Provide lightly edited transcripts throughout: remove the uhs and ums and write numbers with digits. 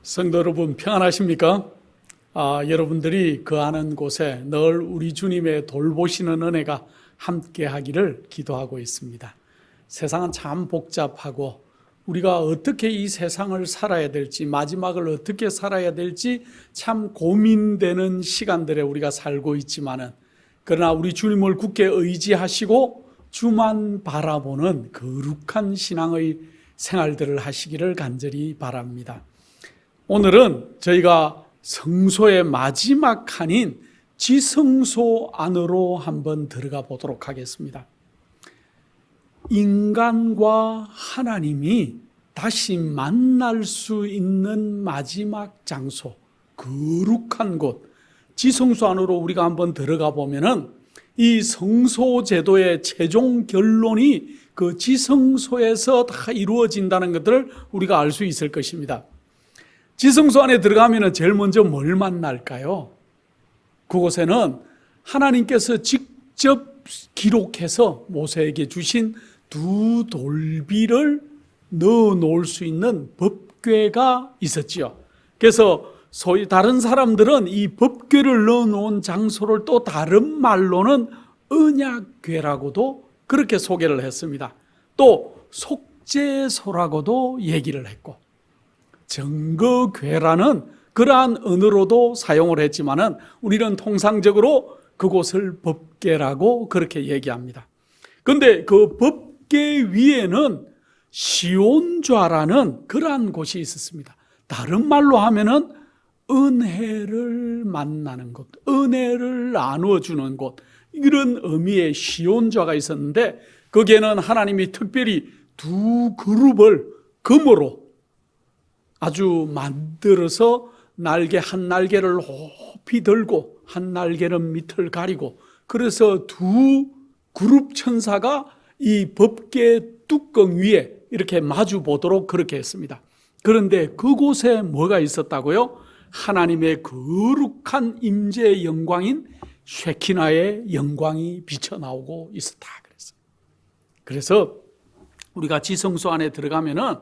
성도 여러분 평안하십니까? 여러분들이 거하는 곳에 늘 우리 주님의 돌보시는 은혜가 함께 하기를 기도하고 있습니다. 세상은 참 복잡하고 우리가 어떻게 이 세상을 살아야 될지, 마지막을 어떻게 살아야 될지 참 고민되는 시간들에 우리가 살고 있지만은, 그러나 우리 주님을 굳게 의지하시고 주만 바라보는 거룩한 신앙의 생활들을 하시기를 간절히 바랍니다. 오늘은 저희가 성소의 마지막 칸인 지성소 안으로 한번 들어가 보도록 하겠습니다. 인간과 하나님이 다시 만날 수 있는 마지막 장소, 거룩한 곳, 지성소 안으로 우리가 한번 들어가 보면은 이 성소 제도의 최종 결론이 그 지성소에서 다 이루어진다는 것들을 우리가 알 수 있을 것입니다. 지성소 안에 들어가면 제일 먼저 뭘 만날까요? 그곳에는 하나님께서 직접 기록해서 모세에게 주신 두 돌비를 넣어 놓을 수 있는 법궤가 있었지요. 그래서 소위 다른 사람들은 이 법궤를 넣어 놓은 장소를 또 다른 말로는 언약궤라고도 그렇게 소개를 했습니다. 또 속죄소라고도 얘기를 했고, 증거궤라는 그러한 언어로도 사용을 했지만은 우리는 통상적으로 그곳을 법궤라고 그렇게 얘기합니다. 그런데 그 법궤 위에는 시온좌라는 그러한 곳이 있었습니다. 다른 말로 하면은 은혜를 만나는 곳, 은혜를 나눠주는 곳, 이런 의미의 시온좌가 있었는데, 거기에는 하나님이 특별히 두 그룹을 금으로 아주 만들어서 한 날개를 높이 들고 한 날개는 밑을 가리고, 그래서 두 그룹 천사가 이 법궤 뚜껑 위에 이렇게 마주 보도록 그렇게 했습니다. 그런데 그곳에 뭐가 있었다고요? 하나님의 거룩한 임재의 영광인 쉐키나의 영광이 비쳐나오고 있었다 그랬어요. 그래서 우리가 지성소 안에 들어가면은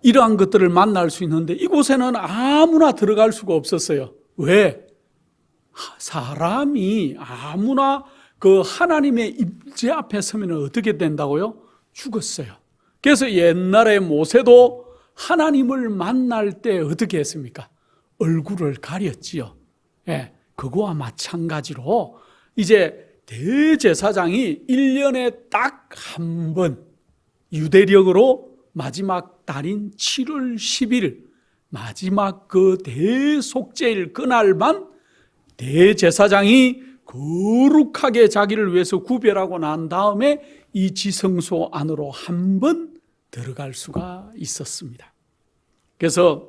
이러한 것들을 만날 수 있는데, 이곳에는 아무나 들어갈 수가 없었어요. 왜? 사람이 아무나 그 하나님의 임재 앞에 서면 어떻게 된다고요? 죽었어요. 그래서 옛날에 모세도 하나님을 만날 때 어떻게 했습니까? 얼굴을 가렸지요. 예, 그거와 마찬가지로 이제 대제사장이 1년에 딱 한 번 유대력으로 마지막 달인 7월 10일 마지막 그 대속죄일 그날만 대제사장이 거룩하게 자기를 위해서 구별하고 난 다음에 이 지성소 안으로 한 번 들어갈 수가 있었습니다. 그래서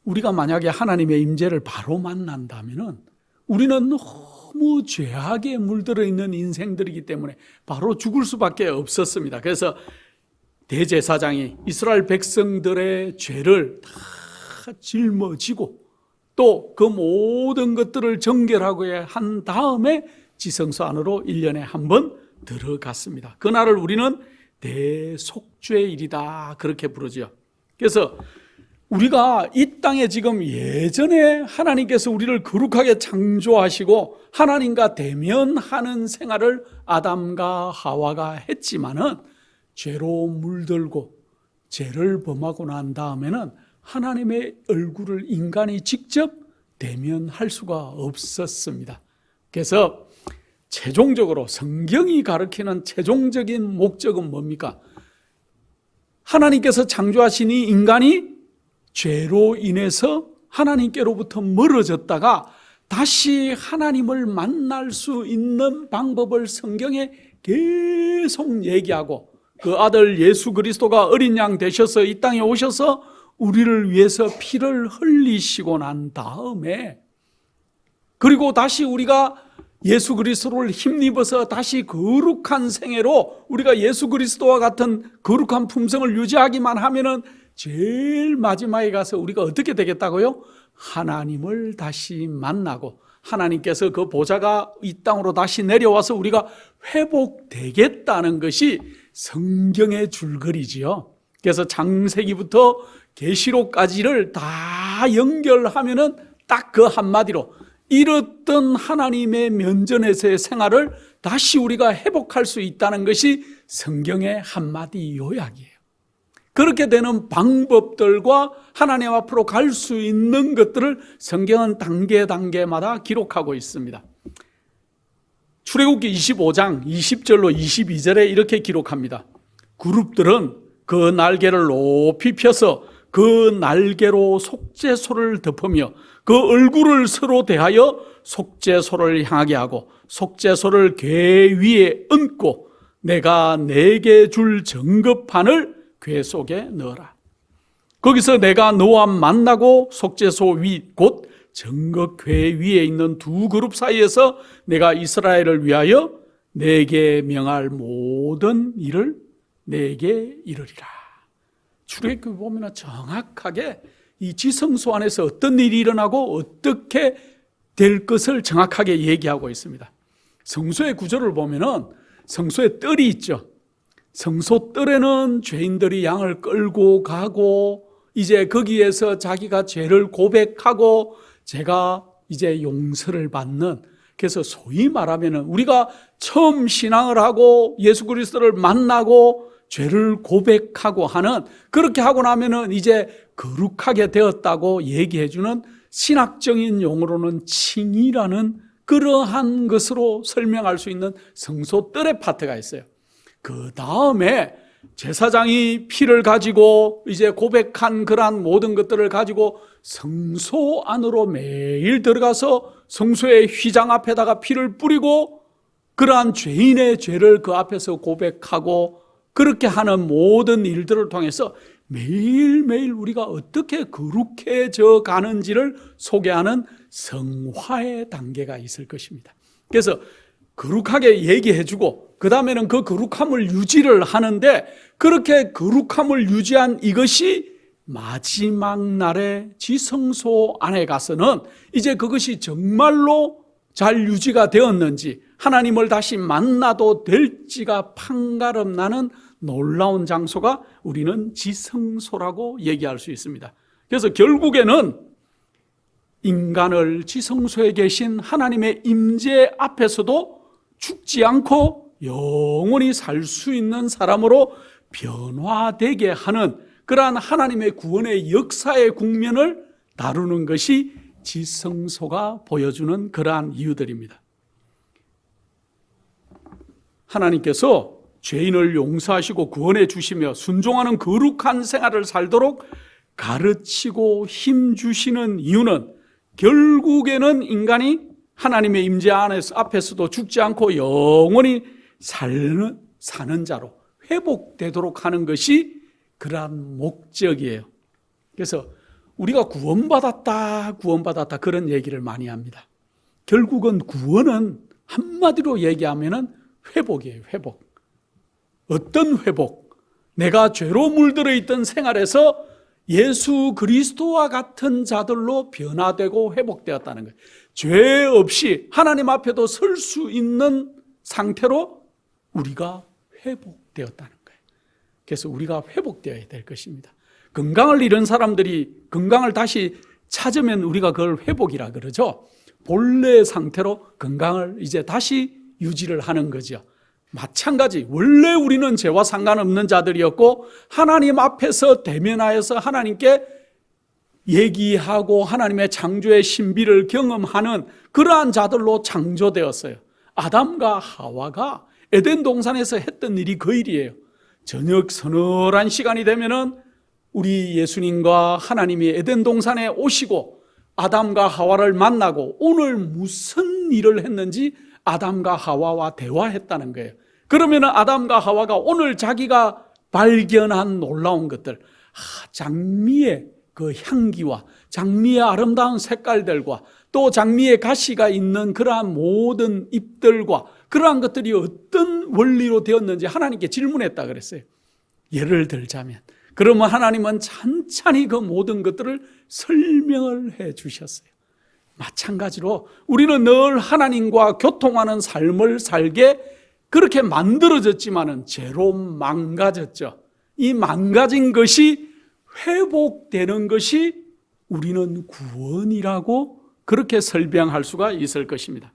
우리가 만약에 하나님의 임재를 바로 만난다면은 우리는 너무 죄악에 물들어 있는 인생들이기 때문에 바로 죽을 수밖에 없었습니다. 그래서 대제사장이 이스라엘 백성들의 죄를 다 짊어지고 또 그 모든 것들을 정결하고 한 다음에 지성소 안으로 1년에 한 번 들어갔습니다. 그날을 우리는 대속죄일이다 그렇게 부르죠. 그래서 우리가 이 땅에 지금 예전에 하나님께서 우리를 거룩하게 창조하시고 하나님과 대면하는 생활을 아담과 하와가 했지만은 죄로 물들고 죄를 범하고 난 다음에는 하나님의 얼굴을 인간이 직접 대면할 수가 없었습니다. 그래서 최종적으로 성경이 가르치는 최종적인 목적은 뭡니까? 하나님께서 창조하시니 인간이 죄로 인해서 하나님께로부터 멀어졌다가 다시 하나님을 만날 수 있는 방법을 성경에 계속 얘기하고, 그 아들 예수 그리스도가 어린 양 되셔서 이 땅에 오셔서 우리를 위해서 피를 흘리시고 난 다음에, 그리고 다시 우리가 예수 그리스도를 힘입어서 다시 거룩한 생애로 우리가 예수 그리스도와 같은 거룩한 품성을 유지하기만 하면은 제일 마지막에 가서 우리가 어떻게 되겠다고요? 하나님을 다시 만나고 하나님께서 그 보좌가 이 땅으로 다시 내려와서 우리가 회복되겠다는 것이 성경의 줄거리지요. 그래서 창세기부터 계시록까지를 다 연결하면은 딱 그 한마디로 잃었던 하나님의 면전에서의 생활을 다시 우리가 회복할 수 있다는 것이 성경의 한마디 요약이에요. 그렇게 되는 방법들과 하나님 앞으로 갈 수 있는 것들을 성경은 단계마다 기록하고 있습니다. 출애굽기 25장 20절로 22절에 이렇게 기록합니다. 그룹들은 그 날개를 높이 펴서 그 날개로 속죄소를 덮으며 그 얼굴을 서로 대하여 속죄소를 향하게 하고 속죄소를 궤 위에 얹고 내가 내게 줄 정급판을 궤 속에 넣어라. 거기서 내가 너와 만나고 속죄소 위 곧 정극궤 위에 있는 두 그룹 사이에서 내가 이스라엘을 위하여 내게 명할 모든 일을 내게 이르리라. 출애굽기 보면 정확하게 이 지성소 안에서 어떤 일이 일어나고 어떻게 될 것을 정확하게 얘기하고 있습니다. 성소의 구조를 보면은 성소의 뜰이 있죠. 성소 뜰에는 죄인들이 양을 끌고 가고 이제 거기에서 자기가 죄를 고백하고 제가 이제 용서를 받는, 그래서 소위 말하면 우리가 처음 신앙을 하고 예수 그리스도를 만나고 죄를 고백하고 하는, 그렇게 하고 나면은 이제 거룩하게 되었다고 얘기해주는 신학적인 용어로는 칭의라는 그러한 것으로 설명할 수 있는 성소 뜰의 파트가 있어요. 그 다음에 제사장이 피를 가지고 이제 고백한 그러한 모든 것들을 가지고 성소 안으로 매일 들어가서 성소의 휘장 앞에다가 피를 뿌리고 그러한 죄인의 죄를 그 앞에서 고백하고 그렇게 하는 모든 일들을 통해서 매일매일 우리가 어떻게 거룩해져 가는지를 소개하는 성화의 단계가 있을 것입니다. 그래서 거룩하게 얘기해주고 그 다음에는 그 거룩함을 유지를 하는데, 그렇게 거룩함을 유지한 이것이 마지막 날에 지성소 안에 가서는 이제 그것이 정말로 잘 유지가 되었는지 하나님을 다시 만나도 될지가 판가름 나는 놀라운 장소가 우리는 지성소라고 얘기할 수 있습니다. 그래서 결국에는 인간을 지성소에 계신 하나님의 임재 앞에서도 죽지 않고 영원히 살 수 있는 사람으로 변화되게 하는 그러한 하나님의 구원의 역사의 국면을 다루는 것이 지성소가 보여주는 그러한 이유들입니다. 하나님께서 죄인을 용서하시고 구원해 주시며 순종하는 거룩한 생활을 살도록 가르치고 힘주시는 이유는 결국에는 인간이 하나님의 임재 안에서 앞에서도 죽지 않고 영원히 사는 자로 회복되도록 하는 것이 그러한 목적이에요. 그래서 우리가 구원받았다 그런 얘기를 많이 합니다. 결국은 구원은 한마디로 얘기하면은 회복이에요. 회복. 어떤 회복? 내가 죄로 물들어 있던 생활에서 예수 그리스도와 같은 자들로 변화되고 회복되었다는 거예요. 죄 없이 하나님 앞에도 설 수 있는 상태로 우리가 회복되었다는 거예요. 그래서 우리가 회복되어야 될 것입니다. 건강을 잃은 사람들이 건강을 다시 찾으면 우리가 그걸 회복이라 그러죠. 본래 상태로 건강을 이제 다시 유지를 하는 거죠. 마찬가지, 원래 우리는 죄와 상관없는 자들이었고 하나님 앞에서 대면하여서 하나님께 얘기하고 하나님의 창조의 신비를 경험하는 그러한 자들로 창조되었어요. 아담과 하와가 에덴 동산에서 했던 일이 그 일이에요. 저녁 서늘한 시간이 되면은 우리 예수님과 하나님이 에덴 동산에 오시고 아담과 하와를 만나고 오늘 무슨 일을 했는지 아담과 하와와 대화했다는 거예요. 그러면 아담과 하와가 오늘 자기가 발견한 놀라운 것들, 장미의 그 향기와 장미의 아름다운 색깔들과 또 장미의 가시가 있는 그러한 모든 잎들과 그러한 것들이 어떤 원리로 되었는지 하나님께 질문했다 그랬어요. 예를 들자면, 그러면 하나님은 찬찬히 그 모든 것들을 설명을 해 주셨어요. 마찬가지로 우리는 늘 하나님과 교통하는 삶을 살게 그렇게 만들어졌지만은 죄로 망가졌죠. 이 망가진 것이 회복되는 것이 우리는 구원이라고 그렇게 설명할 수가 있을 것입니다.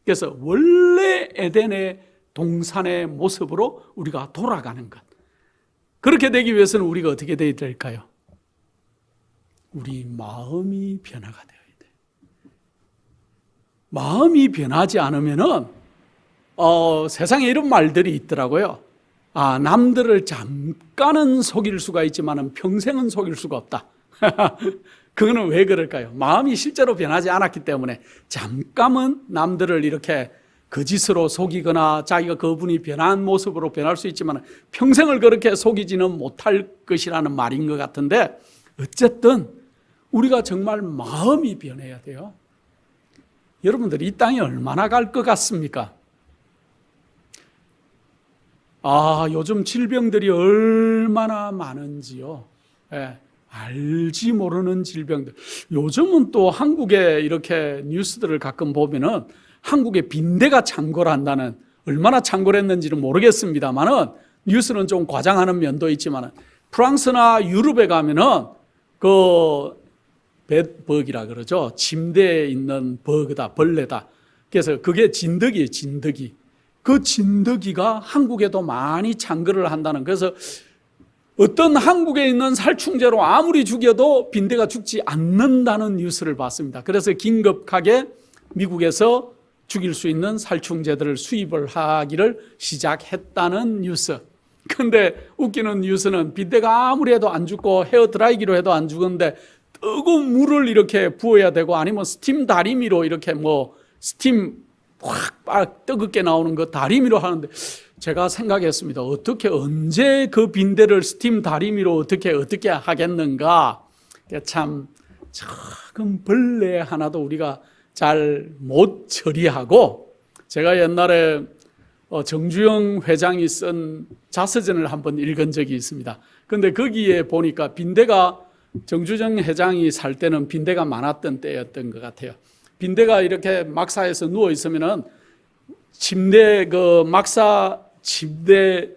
그래서 원래 에덴의 동산의 모습으로 우리가 돌아가는 것, 그렇게 되기 위해서는 우리가 어떻게 되어야 될까요? 우리 마음이 변화가 되어야 돼요. 마음이 변하지 않으면은 세상에 이런 말들이 있더라고요. 남들을 잠깐은 속일 수가 있지만 평생은 속일 수가 없다. 그거는 왜 그럴까요? 마음이 실제로 변하지 않았기 때문에 잠깐은 남들을 이렇게 거짓으로 속이거나 자기가 그분이 변한 모습으로 변할 수 있지만 평생을 그렇게 속이지는 못할 것이라는 말인 것 같은데, 어쨌든 우리가 정말 마음이 변해야 돼요. 여러분들 이 땅에 얼마나 갈 것 같습니까? 요즘 질병들이 얼마나 많은지요. 알지 모르는 질병들. 요즘은 또 한국에 이렇게 뉴스들을 가끔 보면은 한국에 빈대가 창궐 한다는, 얼마나 창궐했는지는 모르겠습니다만은 뉴스는 좀 과장하는 면도 있지만은 프랑스나 유럽에 가면은 bedbug이라 그러죠. 침대에 있는 버그다, 벌레다. 그래서 그게 진드기예요, 진드기. 그 진드기가 한국에도 많이 창궐을 한다는, 그래서 어떤 한국에 있는 살충제로 아무리 죽여도 빈대가 죽지 않는다는 뉴스를 봤습니다. 그래서 긴급하게 미국에서 죽일 수 있는 살충제들을 수입을 하기를 시작했다는 뉴스. 근데 웃기는 뉴스는 빈대가 아무리 해도 안 죽고 헤어드라이기로 해도 안 죽는데 뜨거운 물을 이렇게 부어야 되고, 아니면 스팀 다리미로 이렇게 스팀 확 뜨겁게 나오는 거 다리미로 하는데, 제가 생각했습니다. 언제 그 빈대를 스팀 다리미로 어떻게 하겠는가. 참 작은 벌레 하나도 우리가 잘 못 처리하고, 제가 옛날에 정주영 회장이 쓴 자서전을 한번 읽은 적이 있습니다. 근데 거기에 보니까 빈대가, 정주영 회장이 살 때는 빈대가 많았던 때였던 것 같아요. 빈대가 이렇게 막사에서 누워 있으면은 침대 침대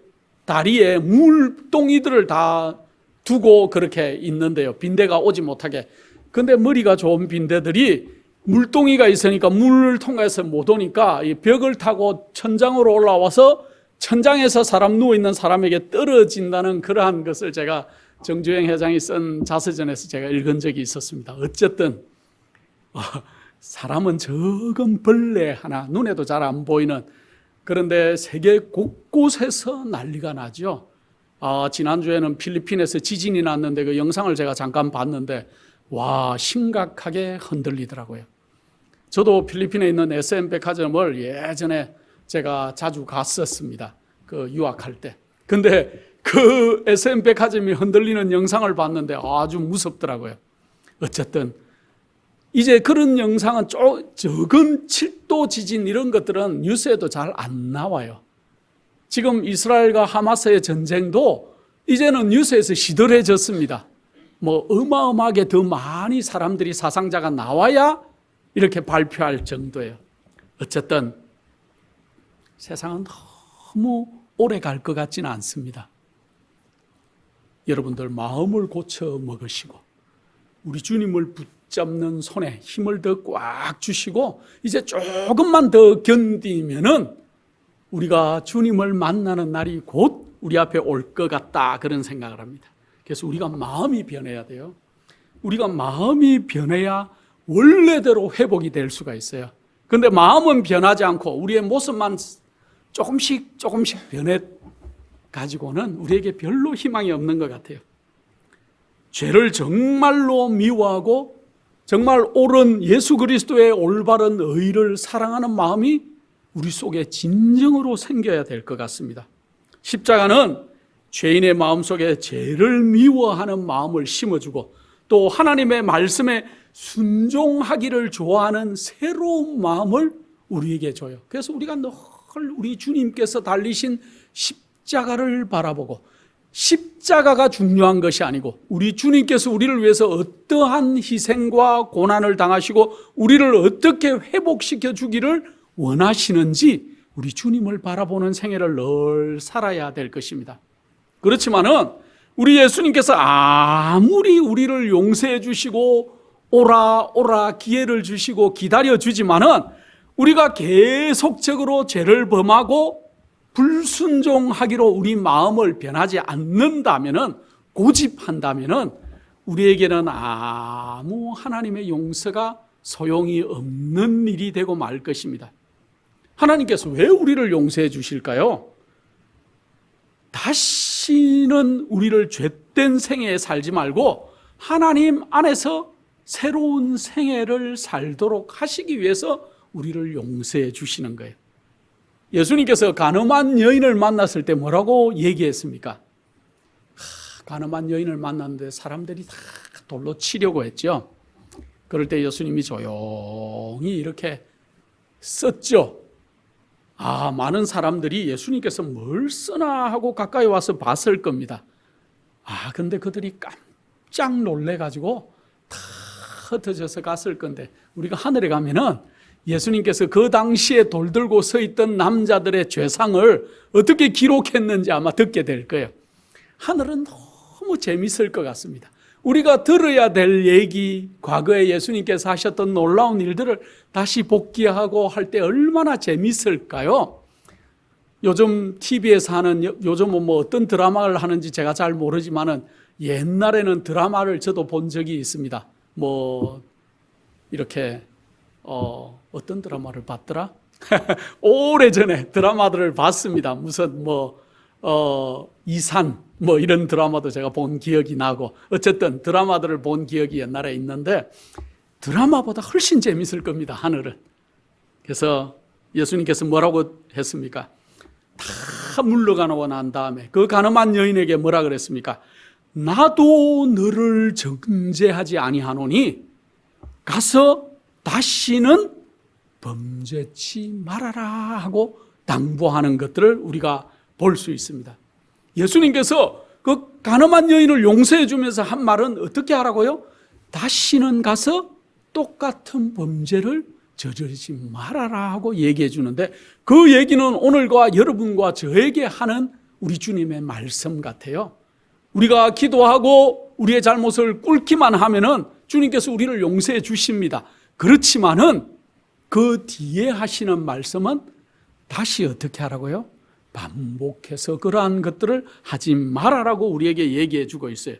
다리에 물동이들을 다 두고 그렇게 있는데요. 빈대가 오지 못하게. 근데 머리가 좋은 빈대들이 물동이가 있으니까 물을 통과해서 못 오니까 이 벽을 타고 천장으로 올라와서 천장에서 사람 누워있는 사람에게 떨어진다는 그러한 것을 제가 정주영 회장이 쓴 자서전에서 제가 읽은 적이 있었습니다. 어쨌든 사람은 적은 벌레 하나, 눈에도 잘 안 보이는, 그런데 세계 곳곳에서 난리가 나죠. 지난주에는 필리핀에서 지진이 났는데 그 영상을 제가 잠깐 봤는데 심각하게 흔들리더라고요. 저도 필리핀에 있는 SM 백화점을 예전에 제가 자주 갔었습니다. 유학할 때. 근데 그 SM 백화점이 흔들리는 영상을 봤는데 아주 무섭더라고요. 어쨌든 이제 그런 영상은 적은 7도 지진 이런 것들은 뉴스에도 잘 안 나와요. 지금 이스라엘과 하마스의 전쟁도 이제는 뉴스에서 시들해졌습니다. 어마어마하게 더 많이 사람들이 사상자가 나와야 이렇게 발표할 정도예요. 어쨌든 세상은 너무 오래 갈 것 같지는 않습니다. 여러분들 마음을 고쳐 먹으시고 우리 주님을 붙잡는 손에 힘을 더 꽉 주시고 이제 조금만 더 견디면은 우리가 주님을 만나는 날이 곧 우리 앞에 올 것 같다, 그런 생각을 합니다. 그래서 우리가 마음이 변해야 돼요. 우리가 마음이 변해야 원래대로 회복이 될 수가 있어요. 그런데 마음은 변하지 않고 우리의 모습만 조금씩 변해 가지고는 우리에게 별로 희망이 없는 것 같아요. 죄를 정말로 미워하고 정말 옳은 예수 그리스도의 올바른 의를 사랑하는 마음이 우리 속에 진정으로 생겨야 될 것 같습니다. 십자가는 죄인의 마음속에 죄를 미워하는 마음을 심어주고 또 하나님의 말씀에 순종하기를 좋아하는 새로운 마음을 우리에게 줘요. 그래서 우리가 늘 우리 주님께서 달리신 십자가를 바라보고, 십자가가 중요한 것이 아니고 우리 주님께서 우리를 위해서 어떠한 희생과 고난을 당하시고 우리를 어떻게 회복시켜 주기를 원하시는지 우리 주님을 바라보는 생애를 늘 살아야 될 것입니다. 그렇지만은 우리 예수님께서 아무리 우리를 용서해 주시고 오라 오라 기회를 주시고 기다려 주지만은 우리가 계속적으로 죄를 범하고 불순종하기로 우리 마음을 변하지 않는다면은, 고집한다면은 우리에게는 아무 하나님의 용서가 소용이 없는 일이 되고 말 것입니다. 하나님께서 왜 우리를 용서해 주실까요? 다시는 우리를 죄된 생애에 살지 말고 하나님 안에서 새로운 생애를 살도록 하시기 위해서 우리를 용서해 주시는 거예요. 예수님께서 가늠한 여인을 만났을 때 뭐라고 얘기했습니까? 가늠한 여인을 만났는데 사람들이 다 돌로 치려고 했죠. 그럴 때 예수님이 조용히 이렇게 썼죠. 많은 사람들이 예수님께서 뭘 쓰나 하고 가까이 와서 봤을 겁니다. 근데 그들이 깜짝 놀래가지고 다 흩어져서 갔을 건데, 우리가 하늘에 가면은 예수님께서 그 당시에 돌 들고 서 있던 남자들의 죄상을 어떻게 기록했는지 아마 듣게 될 거예요. 하늘은 너무 재밌을 것 같습니다. 우리가 들어야 될 얘기, 과거에 예수님께서 하셨던 놀라운 일들을 다시 복기하고 할 때 얼마나 재밌을까요? 요즘 TV에서 하는, 요즘은 뭐 어떤 드라마를 하는지 제가 잘 모르지만은 옛날에는 드라마를 저도 본 적이 있습니다. 뭐 이렇게 어떤 드라마를 봤더라? 오래전에 드라마들을 봤습니다. 무슨 이산 이런 드라마도 제가 본 기억이 나고, 어쨌든 드라마들을 본 기억이 옛날에 있는데 드라마보다 훨씬 재밌을 겁니다, 하늘은. 그래서 예수님께서 뭐라고 했습니까? 다 물러가고 난 다음에 그 가늠한 여인에게 뭐라 그랬습니까? 나도 너를 정죄하지 아니하노니 가서 다시는 범죄치 말아라 하고 당부하는 것들을 우리가 볼 수 있습니다. 예수님께서 그 가늠한 여인을 용서해 주면서 한 말은 어떻게 하라고요? 다시는 가서 똑같은 범죄를 저지르지 말아라 하고 얘기해 주는데, 그 얘기는 오늘과 여러분과 저에게 하는 우리 주님의 말씀 같아요. 우리가 기도하고 우리의 잘못을 꿇기만 하면은 주님께서 우리를 용서해 주십니다. 그렇지만은 그 뒤에 하시는 말씀은 다시 어떻게 하라고요? 반복해서 그러한 것들을 하지 말아라고 우리에게 얘기해 주고 있어요.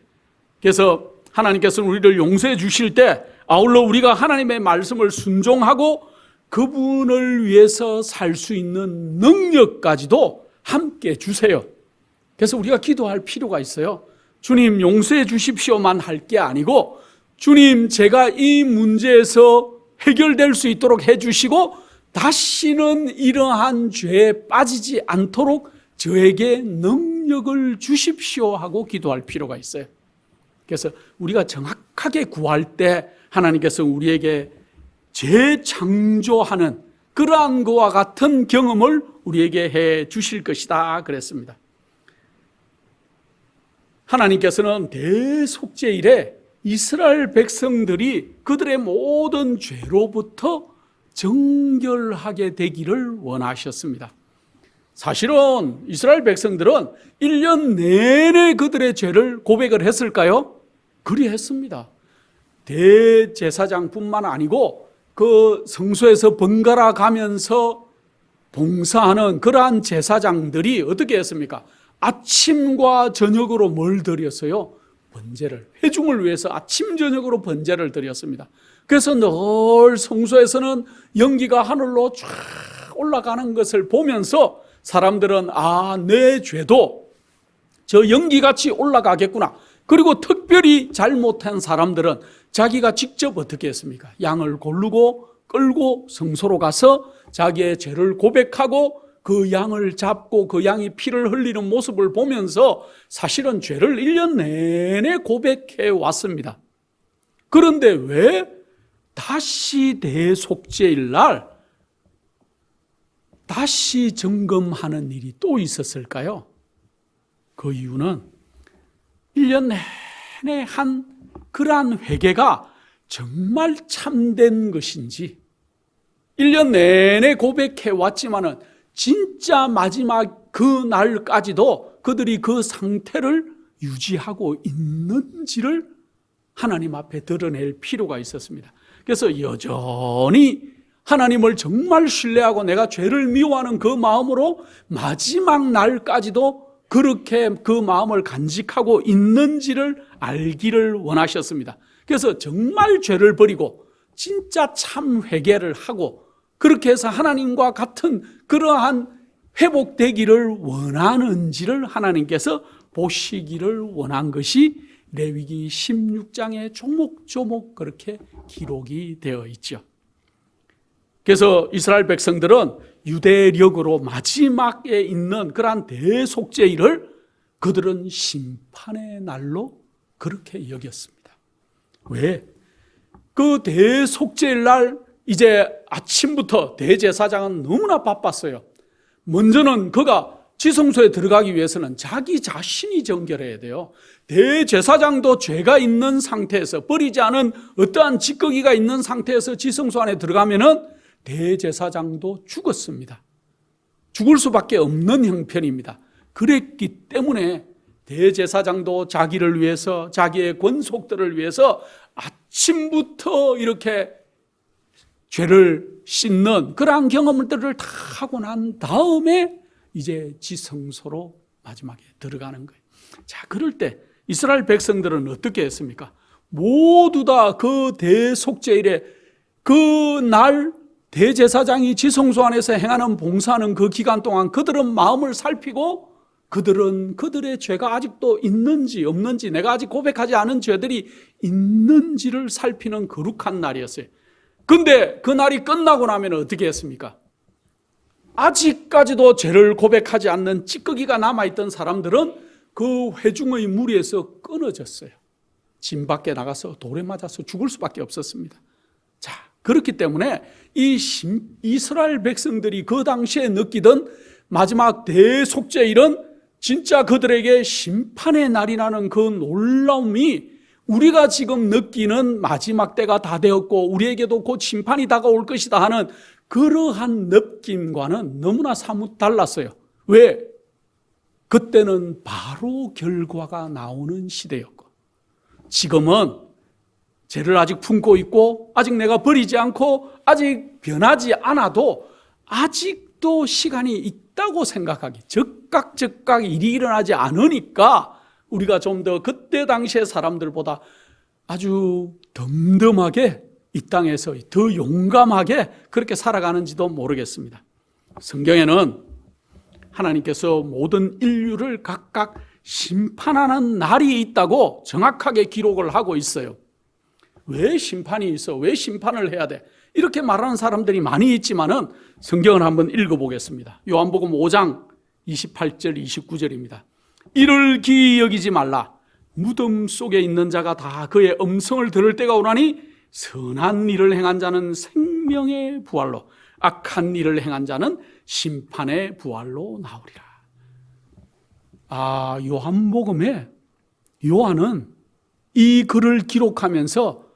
그래서 하나님께서는 우리를 용서해 주실 때 아울러 우리가 하나님의 말씀을 순종하고 그분을 위해서 살 수 있는 능력까지도 함께 주세요. 그래서 우리가 기도할 필요가 있어요. 주님 용서해 주십시오만 할 게 아니고, 주님 제가 이 문제에서 해결될 수 있도록 해주시고 다시는 이러한 죄에 빠지지 않도록 저에게 능력을 주십시오 하고 기도할 필요가 있어요. 그래서 우리가 정확하게 구할 때 하나님께서 우리에게 재창조하는 그러한 것과 같은 경험을 우리에게 해 주실 것이다 그랬습니다. 하나님께서는 대속죄일에 이스라엘 백성들이 그들의 모든 죄로부터 정결하게 되기를 원하셨습니다. 사실은 이스라엘 백성들은 1년 내내 그들의 죄를 고백을 했을까요? 그리했습니다. 대제사장뿐만 아니고 그 성소에서 번갈아 가면서 봉사하는 그러한 제사장들이 어떻게 했습니까? 아침과 저녁으로 뭘 드렸어요? 번제를, 회중을 위해서 아침 저녁으로 번제를 드렸습니다. 그래서 늘 성소에서는 연기가 하늘로 쫙 올라가는 것을 보면서 사람들은 내 죄도 저 연기같이 올라가겠구나. 그리고 특별히 잘못한 사람들은 자기가 직접 어떻게 했습니까? 양을 고르고 끌고 성소로 가서 자기의 죄를 고백하고 그 양을 잡고 그 양이 피를 흘리는 모습을 보면서 사실은 죄를 1년 내내 고백해 왔습니다. 그런데 왜 다시 대속죄일 날 다시 점검하는 일이 또 있었을까요? 그 이유는 1년 내내 한 그러한 회개가 정말 참된 것인지, 1년 내내 고백해 왔지만은 진짜 마지막 그 날까지도 그들이 그 상태를 유지하고 있는지를 하나님 앞에 드러낼 필요가 있었습니다. 그래서 여전히 하나님을 정말 신뢰하고 내가 죄를 미워하는 그 마음으로 마지막 날까지도 그렇게 그 마음을 간직하고 있는지를 알기를 원하셨습니다. 그래서 정말 죄를 버리고 진짜 참 회개를 하고 그렇게 해서 하나님과 같은 그러한 회복되기를 원하는지를 하나님께서 보시기를 원한 것이 레위기 16장에 조목조목 그렇게 기록이 되어 있죠. 그래서 이스라엘 백성들은 유대력으로 마지막에 있는 그러한 대속죄일을 그들은 심판의 날로 그렇게 여겼습니다. 왜? 그 대속죄일 날 이제 아침부터 대제사장은 너무나 바빴어요. 먼저는 그가 지성소에 들어가기 위해서는 자기 자신이 정결해야 돼요. 대제사장도 죄가 있는 상태에서, 버리지 않은 어떠한 찌꺼기가 있는 상태에서 지성소 안에 들어가면은 대제사장도 죽었습니다. 죽을 수밖에 없는 형편입니다. 그랬기 때문에 대제사장도 자기를 위해서, 자기의 권속들을 위해서 아침부터 이렇게 죄를 씻는 그러한 경험들을 다 하고 난 다음에 이제 지성소로 마지막에 들어가는 거예요. 자, 그럴 때 이스라엘 백성들은 어떻게 했습니까? 모두 다 그 대속죄일에 그 날 대제사장이 지성소 안에서 행하는 봉사하는 그 기간 동안 그들은 마음을 살피고 그들은 그들의 죄가 아직도 있는지 없는지, 내가 아직 고백하지 않은 죄들이 있는지를 살피는 거룩한 날이었어요. 근데 그 날이 끝나고 나면 어떻게 했습니까? 아직까지도 죄를 고백하지 않는 찌꺼기가 남아있던 사람들은 그 회중의 무리에서 끊어졌어요. 진 밖에 나가서 돌에 맞아서 죽을 수밖에 없었습니다. 자, 그렇기 때문에 이 이스라엘 백성들이 그 당시에 느끼던 마지막 대속죄일은 진짜 그들에게 심판의 날이라는 그 놀라움이 우리가 지금 느끼는 마지막 때가 다 되었고 우리에게도 곧 심판이 다가올 것이다 하는 그러한 느낌과는 너무나 사뭇 달랐어요. 왜? 그때는 바로 결과가 나오는 시대였고, 지금은 죄를 아직 품고 있고 아직 내가 버리지 않고 아직 변하지 않아도 아직도 시간이 있다고 생각하기, 즉각 일이 일어나지 않으니까 우리가 좀 더 그때 당시의 사람들보다 아주 덤덤하게 이 땅에서 더 용감하게 그렇게 살아가는지도 모르겠습니다. 성경에는 하나님께서 모든 인류를 각각 심판하는 날이 있다고 정확하게 기록을 하고 있어요. 왜 심판이 있어? 왜 심판을 해야 돼? 이렇게 말하는 사람들이 많이 있지만은 성경을 한번 읽어보겠습니다. 요한복음 5장 28절 29절입니다. 이를 기이 여기지 말라. 무덤 속에 있는 자가 다 그의 음성을 들을 때가 오나니 선한 일을 행한 자는 생명의 부활로, 악한 일을 행한 자는 심판의 부활로 나오리라. 요한복음에 요한은 이 글을 기록하면서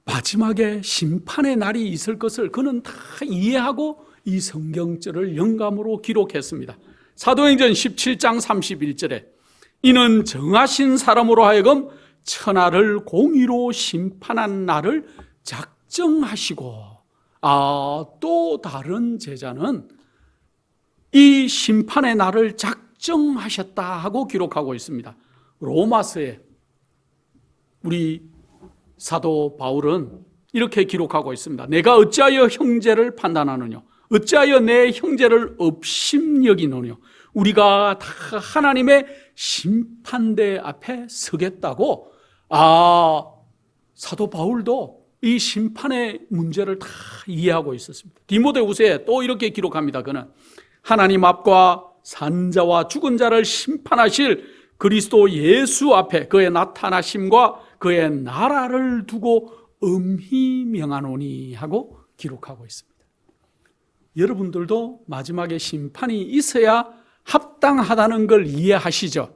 마지막에 심판의 날이 있을 것을 그는 다 이해하고 이 성경절을 영감으로 기록했습니다. 사도행전 17장 31절에 이는 정하신 사람으로 하여금 천하를 공의로 심판한 날을 작정하시고, 또 다른 제자는 이 심판의 날을 작정하셨다 하고 기록하고 있습니다. 로마서에 우리 사도 바울은 이렇게 기록하고 있습니다. 내가 어찌하여 형제를 판단하느냐? 어찌하여 내 형제를 업심여기느냐? 우리가 다 하나님의 심판대 앞에 서겠다고, 사도 바울도 이 심판의 문제를 다 이해하고 있었습니다. 디모데후서에 또 이렇게 기록합니다. 그는 하나님 앞과 산자와 죽은 자를 심판하실 그리스도 예수 앞에 그의 나타나심과 그의 나라를 두고 엄히 명하노니 하고 기록하고 있습니다. 여러분들도 마지막에 심판이 있어야 합당하다는 걸 이해하시죠?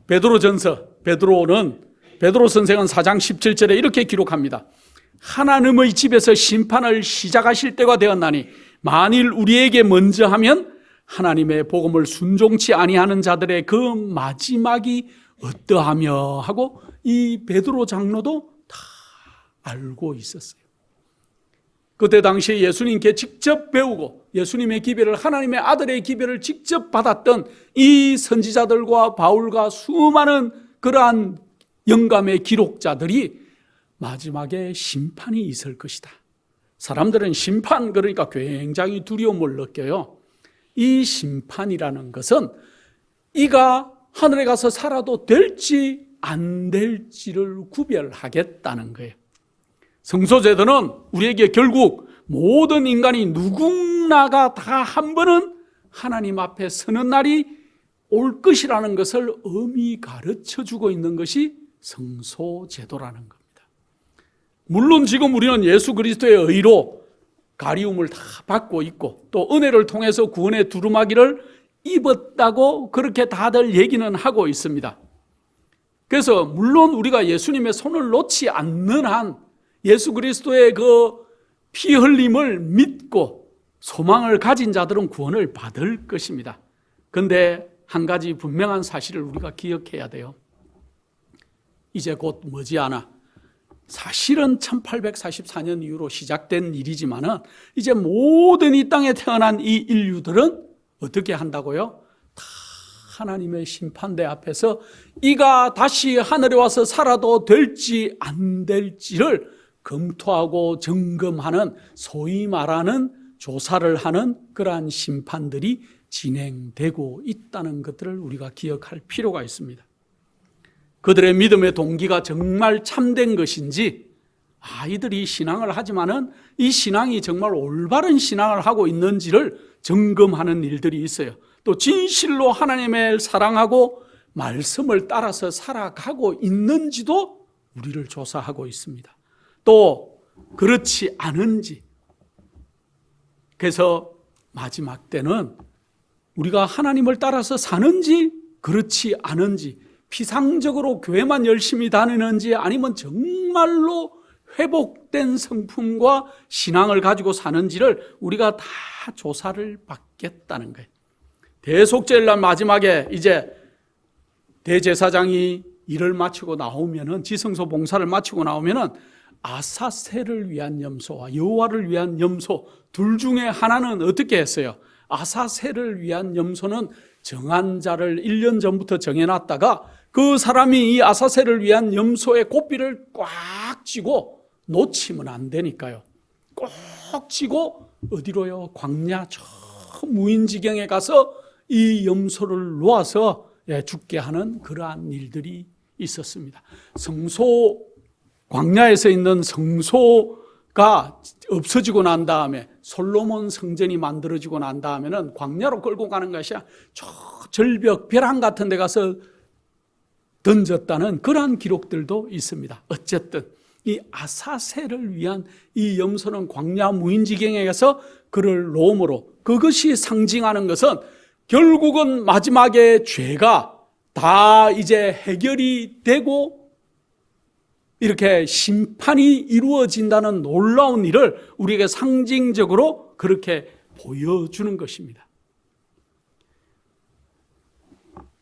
베드로전서, 베드로 선생은 4장 17절에 이렇게 기록합니다. 하나님의 집에서 심판을 시작하실 때가 되었나니 만일 우리에게 먼저 하면 하나님의 복음을 순종치 아니하는 자들의 그 마지막이 어떠하며 하고 이 베드로 장로도 다 알고 있었어요. 그때 당시에 예수님께 직접 배우고 예수님의 기별을, 하나님의 아들의 기별을 직접 받았던 이 선지자들과 바울과 수많은 그러한 영감의 기록자들이 마지막에 심판이 있을 것이다. 사람들은 심판, 그러니까 굉장히 두려움을 느껴요. 이 심판이라는 것은 이가 하늘에 가서 살아도 될지 안 될지를 구별하겠다는 거예요. 성소제도는 우리에게 결국 모든 인간이 누구나가 다 한 번은 하나님 앞에 서는 날이 올 것이라는 것을 엄히 가르쳐주고 있는 것이 성소제도라는 겁니다. 물론 지금 우리는 예수 그리스도의 의로 가리움을 다 받고 있고 또 은혜를 통해서 구원의 두루마기를 입었다고 그렇게 다들 얘기는 하고 있습니다. 그래서 물론 우리가 예수님의 손을 놓지 않는 한 예수 그리스도의 그 피 흘림을 믿고 소망을 가진 자들은 구원을 받을 것입니다. 그런데 한 가지 분명한 사실을 우리가 기억해야 돼요. 이제 곧 머지않아, 사실은 1844년 이후로 시작된 일이지만은 이제 모든 이 땅에 태어난 이 인류들은 어떻게 한다고요? 다 하나님의 심판대 앞에서 이가 다시 하늘에 와서 살아도 될지 안 될지를 검토하고 점검하는, 소위 말하는 조사를 하는 그러한 심판들이 진행되고 있다는 것들을 우리가 기억할 필요가 있습니다. 그들의 믿음의 동기가 정말 참된 것인지, 아이들이 신앙을 하지만은 이 신앙이 정말 올바른 신앙을 하고 있는지를 점검하는 일들이 있어요. 또 진실로 하나님을 사랑하고 말씀을 따라서 살아가고 있는지도 우리를 조사하고 있습니다. 또 그렇지 않은지, 그래서 마지막 때는 우리가 하나님을 따라서 사는지 그렇지 않은지, 피상적으로 교회만 열심히 다니는지 아니면 정말로 회복된 성품과 신앙을 가지고 사는지를 우리가 다 조사를 받겠다는 거예요. 대속죄일날 마지막에 이제 대제사장이 일을 마치고 나오면은, 지성소 봉사를 마치고 나오면은 아사셀을 위한 염소와 여호와를 위한 염소 둘 중에 하나는 어떻게 했어요? 아사셀을 위한 염소는 정한 자를 1년 전부터 정해놨다가 그 사람이 이 아사셀을 위한 염소의 고삐를 꽉 쥐고 놓치면 안 되니까요. 꼭 쥐고 어디로요? 광야 저 무인지경에 가서 이 염소를 놓아서 죽게 하는 그러한 일들이 있었습니다. 광야에서 있는 성소가 없어지고 난 다음에, 솔로몬 성전이 만들어지고 난 다음에는 광야로 끌고 가는 것이 저 절벽 벼랑 같은 데 가서 던졌다는 그러한 기록들도 있습니다. 어쨌든 이 아사셀을 위한 이 염소는 광야 무인지경에 가서 그를 놓음으로, 그것이 상징하는 것은 결국은 마지막에 죄가 다 이제 해결이 되고 이렇게 심판이 이루어진다는 놀라운 일을 우리에게 상징적으로 그렇게 보여주는 것입니다.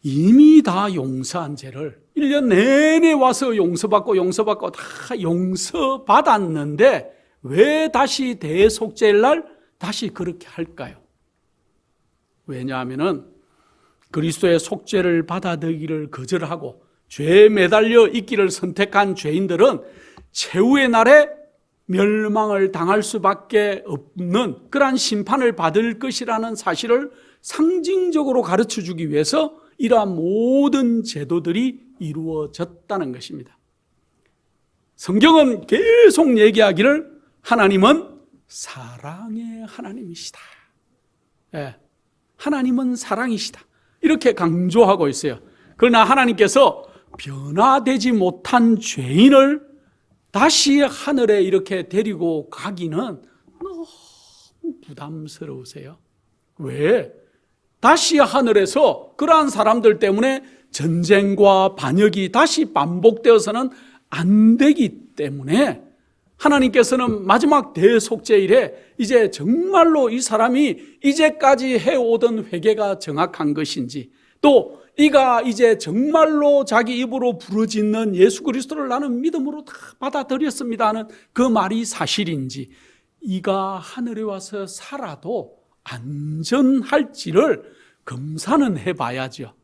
이미 다 용서한 죄를 1년 내내 와서 용서받고 다 용서받았는데 왜 다시 대속죄일날 다시 그렇게 할까요? 왜냐하면은 그리스도의 속죄를 받아들이기를 거절하고 죄에 매달려 있기를 선택한 죄인들은 최후의 날에 멸망을 당할 수밖에 없는 그러한 심판을 받을 것이라는 사실을 상징적으로 가르쳐주기 위해서 이러한 모든 제도들이 이루어졌다는 것입니다. 성경은 계속 얘기하기를 하나님은 사랑의 하나님이시다. 하나님은 사랑이시다. 이렇게 강조하고 있어요. 그러나 하나님께서 변화되지 못한 죄인을 다시 하늘에 이렇게 데리고 가기는 너무 부담스러우세요. 왜? 다시 하늘에서 그러한 사람들 때문에 전쟁과 반역이 다시 반복되어서는 안 되기 때문에 하나님께서는 마지막 대속죄일에 이제 정말로 이 사람이 이제까지 해오던 회개가 정확한 것인지, 또 이가 이제 정말로 자기 입으로 부르짖는 예수 그리스도를 나는 믿음으로 다 받아들였습니다 하는 그 말이 사실인지, 이가 하늘에 와서 살아도 안전할지를 검사는 해봐야죠.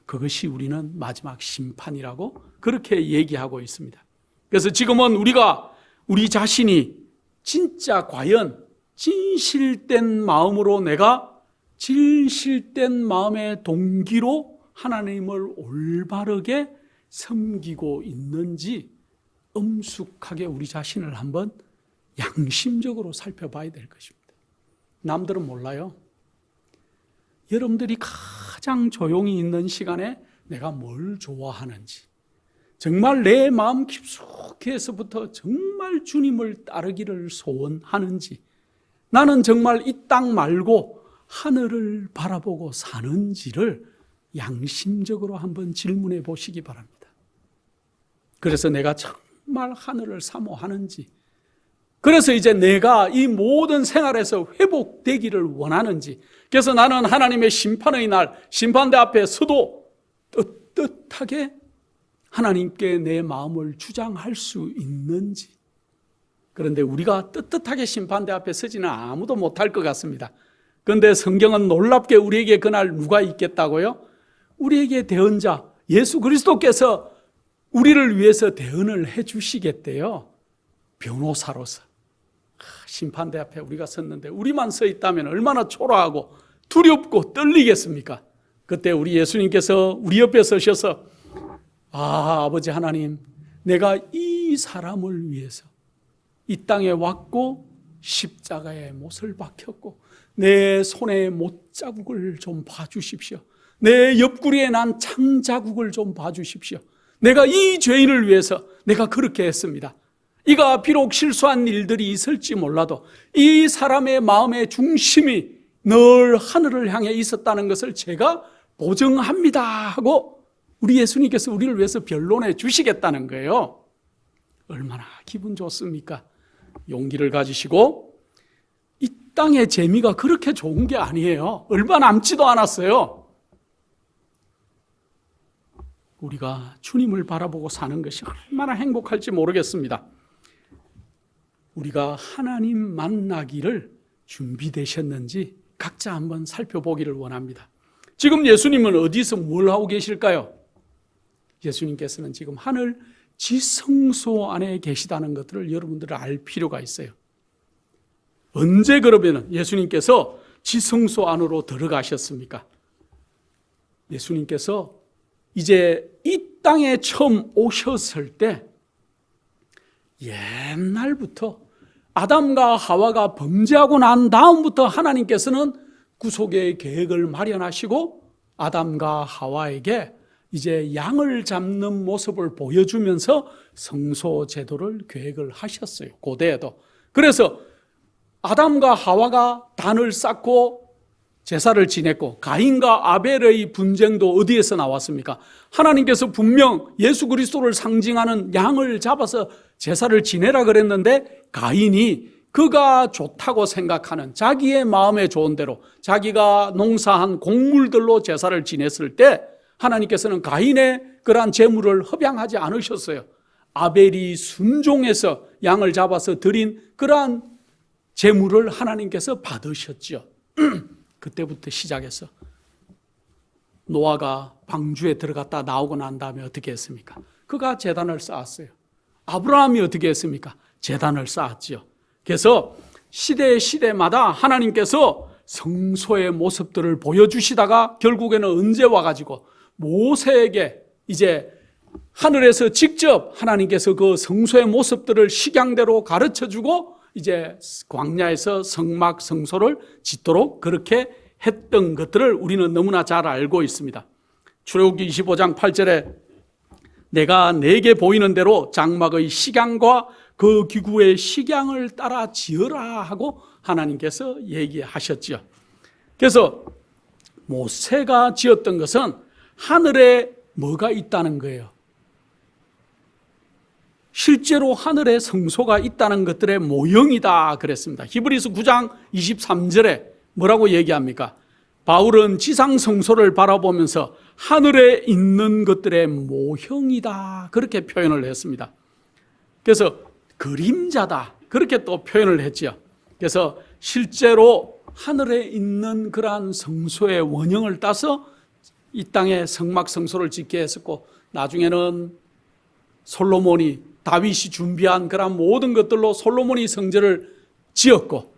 그것이 우리는 마지막 심판이라고 그렇게 얘기하고 있습니다. 그래서 지금은 우리가 우리 자신이 진짜 과연 진실된 마음으로, 내가 진실된 마음의 동기로 하나님을 올바르게 섬기고 있는지 엄숙하게 우리 자신을 한번 양심적으로 살펴봐야 될 것입니다. 남들은 몰라요. 여러분들이 가장 조용히 있는 시간에 내가 뭘 좋아하는지, 정말 내 마음 깊숙이에서부터 정말 주님을 따르기를 소원하는지, 나는 정말 이 땅 말고 하늘을 바라보고 사는지를 양심적으로 한번 질문해 보시기 바랍니다. 그래서 내가 정말 하늘을 사모하는지, 그래서 이제 내가 이 모든 생활에서 회복되기를 원하는지, 그래서 나는 하나님의 심판의 날, 심판대 앞에 서도 떳떳하게 하나님께 내 마음을 주장할 수 있는지. 그런데 우리가 떳떳하게 심판대 앞에 서지는 아무도 못할 것 같습니다. 그런데 성경은 놀랍게 우리에게 그날 누가 있겠다고요? 우리에게 대언자 예수 그리스도께서 우리를 위해서 대언을 해 주시겠대요. 변호사로서. 심판대 앞에 우리가 섰는데 우리만 서 있다면 얼마나 초라하고 두렵고 떨리겠습니까? 그때 우리 예수님께서 우리 옆에 서셔서, 아버지 하나님, 내가 이 사람을 위해서 이 땅에 왔고 십자가에 못을 박혔고 내 손에 못자국을 좀 봐주십시오. 내 옆구리에 난 창자국을 좀 봐주십시오. 내가 이 죄인을 위해서 내가 그렇게 했습니다. 이가 비록 실수한 일들이 있을지 몰라도 이 사람의 마음의 중심이 늘 하늘을 향해 있었다는 것을 제가 보증합니다 하고 우리 예수님께서 우리를 위해서 변론해 주시겠다는 거예요. 얼마나 기분 좋습니까? 용기를 가지시고, 이 땅의 재미가 그렇게 좋은 게 아니에요. 얼마 남지도 않았어요. 우리가 주님을 바라보고 사는 것이 얼마나 행복할지 모르겠습니다. 우리가 하나님 만나기를 준비되셨는지 각자 한번 살펴보기를 원합니다. 지금 예수님은 어디서 뭘 하고 계실까요? 예수님께서는 지금 하늘 지성소 안에 계시다는 것들을 여러분들은 알 필요가 있어요. 언제 그러면 예수님께서 지성소 안으로 들어가셨습니까? 예수님께서 이제 이 땅에 처음 오셨을 때 옛날부터 아담과 하와가 범죄하고 난 다음부터 하나님께서는 구속의 계획을 마련하시고 아담과 하와에게 이제 양을 잡는 모습을 보여주면서 성소 제도를 계획을 하셨어요. 고대에도. 그래서 아담과 하와가 단을 쌓고 제사를 지냈고, 가인과 아벨의 분쟁도 어디에서 나왔습니까? 하나님께서 분명 예수 그리스도를 상징하는 양을 잡아서 제사를 지내라 그랬는데, 가인이 그가 좋다고 생각하는 자기의 마음에 좋은 대로 자기가 농사한 곡물들로 제사를 지냈을 때 하나님께서는 가인의 그러한 제물을 허용하지 않으셨어요. 아벨이 순종해서 양을 잡아서 드린 그러한 제물을 하나님께서 받으셨죠. 그때부터 시작해서 노아가 방주에 들어갔다 나오고 난 다음에 어떻게 했습니까? 그가 제단을 쌓았어요. 아브라함이 어떻게 했습니까? 제단을 쌓았죠. 그래서 시대마다 하나님께서 성소의 모습들을 보여주시다가 결국에는 언제 와가지고 모세에게 이제 하늘에서 직접 하나님께서 그 성소의 모습들을 식양대로 가르쳐주고 이제 광야에서 성막 성소를 짓도록 그렇게 했던 것들을 우리는 너무나 잘 알고 있습니다. 출애굽기 25장 8절에 내가 내게 보이는 대로 장막의 식양과 그 기구의 식양을 따라 지어라 하고 하나님께서 얘기하셨죠. 그래서 모세가 지었던 것은 하늘에 뭐가 있다는 거예요? 실제로 하늘에 성소가 있다는 것들의 모형이다 그랬습니다. 히브리서 9장 23절에 뭐라고 얘기합니까? 바울은 지상 성소를 바라보면서 하늘에 있는 것들의 모형이다 그렇게 표현을 했습니다. 그래서 그림자다 그렇게 또 표현을 했죠. 그래서 실제로 하늘에 있는 그러한 성소의 원형을 따서 이 땅에 성막 성소를 짓게 했었고, 나중에는 솔로몬이 다윗이 준비한 그런 모든 것들로 솔로몬이 성전을 지었고,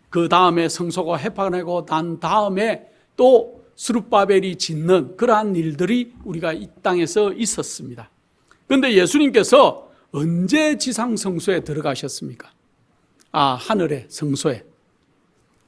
그 다음에 성소가 해판되고 난 다음에 또 스룹바벨이 짓는 그러한 일들이 우리가 이 땅에서 있었습니다. 그런데 예수님께서 언제 지상 성소에 들어가셨습니까? 하늘의 성소에.